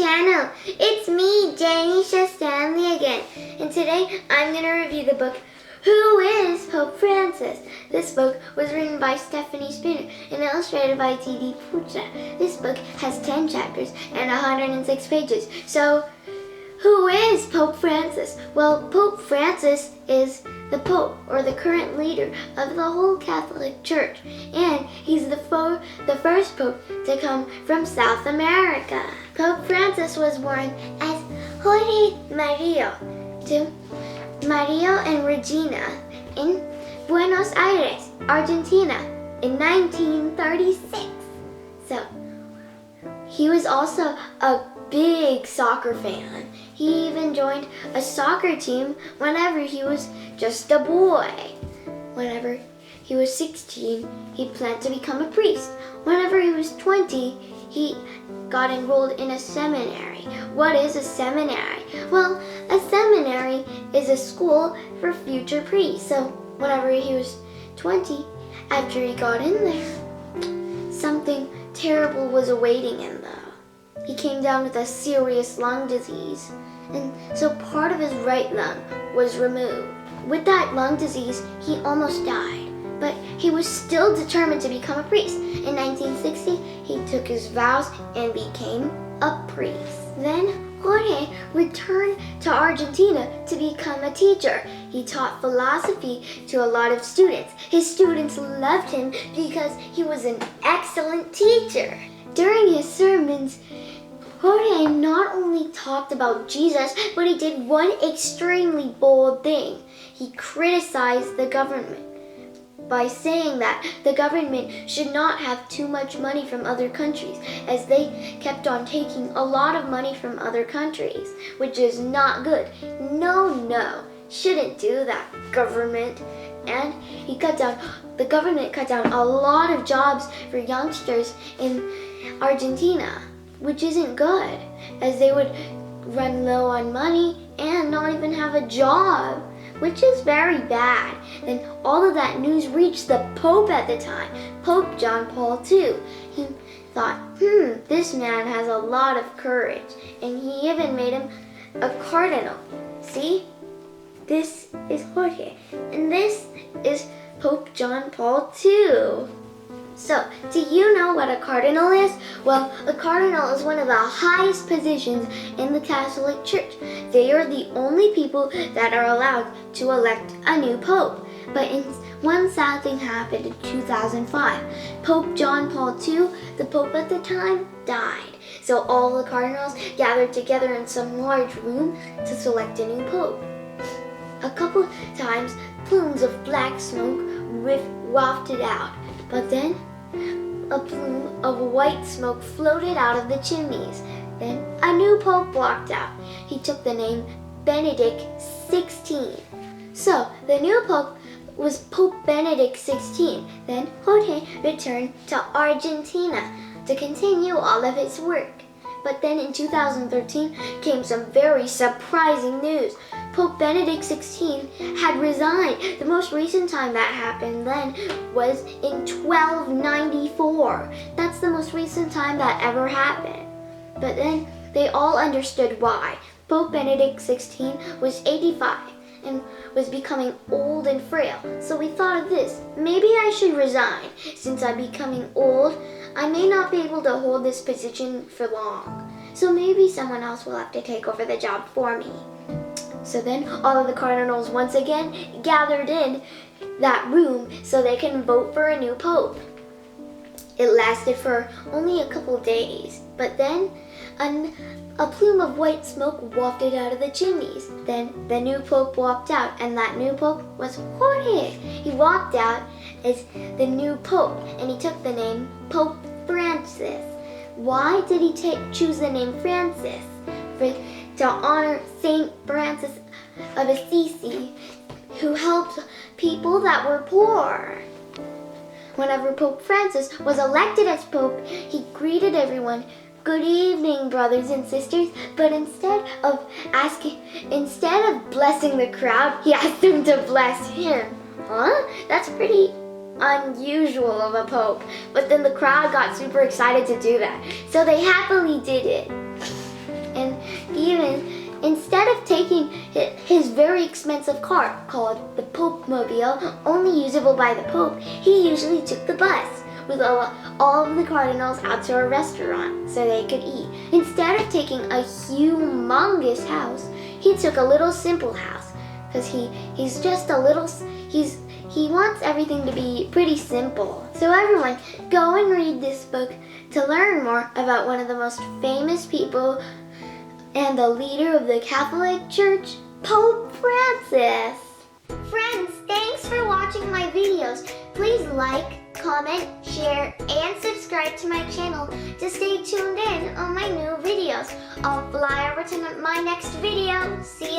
channel. It's me, Jenisha Stanley again. And today I'm going to review the book, Who is Pope Francis? This book was written by Stephanie Spinner and illustrated by T.D. Pucha. This book has 10 chapters and 106 pages. So, who is Pope Francis? Well, Pope Francis is the Pope, or the current leader of the whole Catholic Church. And he's the first Pope to come from South America. Pope Francis was born as Jorge Mario to Mario and Regina in Buenos Aires, Argentina in 1936. So, he was also a big soccer fan. He even joined a soccer team whenever he was just a boy. Whenever he was 16, he planned to become a priest. Whenever he was 20, he got enrolled in a seminary. What is a seminary? Well, a seminary is a school for future priests. So whenever he was 20, after he got in there, something terrible was awaiting him though. He came down with a serious lung disease, and so part of his right lung was removed. With that lung disease, he almost died, but he was still determined to become a priest. In 1960, he took his vows and became a priest. Then Jorge returned to Argentina to become a teacher. He taught philosophy to a lot of students. His students loved him because he was an excellent teacher. During his sermons, Jorge not only talked about Jesus, but he did one extremely bold thing. He criticized the government by saying that the government should not have too much money from other countries, as they kept on taking a lot of money from other countries, which is not good. No, shouldn't do that, government. And the government cut down a lot of jobs for youngsters in Argentina, which isn't good, as they would run low on money and not even have a job, which is very bad. Then all of that news reached the Pope at the time, Pope John Paul II. He thought, this man has a lot of courage, and he even made him a cardinal. See? This is Jorge, and this is Pope John Paul II. So, do you know what a cardinal is? Well, a cardinal is one of the highest positions in the Catholic Church. They are the only people that are allowed to elect a new pope. But one sad thing happened in 2005. Pope John Paul II, the pope at the time, died. So all the cardinals gathered together in some large room to select a new pope. A couple times, plumes of black smoke wafted out. But then, a plume of white smoke floated out of the chimneys. Then a new pope walked out. He took the name Benedict XVI. So the new pope was Pope Benedict XVI. Then Jorge returned to Argentina to continue all of his work. But then in 2013 came some very surprising news. Pope Benedict XVI had resigned. The most recent time that happened then was in 1294. That's the most recent time that ever happened. But then they all understood why. Pope Benedict XVI was 85 and was becoming old and frail. So we thought of this. Maybe I should resign. Since I'm becoming old, I may not be able to hold this position for long. So maybe someone else will have to take over the job for me. So then all of the cardinals once again gathered in that room so they can vote for a new pope. It lasted for only a couple days, but then a plume of white smoke wafted out of the chimneys. Then the new pope walked out, and that new pope was Jorge. He walked out as the new pope, and he took the name Pope Francis. Why did he choose the name Francis? To honor Saint Francis of Assisi, who helped people that were poor. Whenever Pope Francis was elected as Pope, he greeted everyone, "Good evening, brothers and sisters," but instead of blessing the crowd, he asked them to bless him. That's pretty unusual of a pope. But then the crowd got super excited to do that, so they happily did it. cart called the Pope Mobile, only usable by the Pope, he usually took the bus with all of the cardinals out to a restaurant so they could eat. Instead of taking a humongous house, he took a little simple house because he's just a little, he wants everything to be pretty simple. So everyone, go and read this book to learn more about one of the most famous people and the leader of the Catholic Church, Pope Francis. Friends, thanks for watching my videos. Please like, comment, share, and subscribe to my channel to stay tuned in on my new videos. I'll fly over to my next video. See you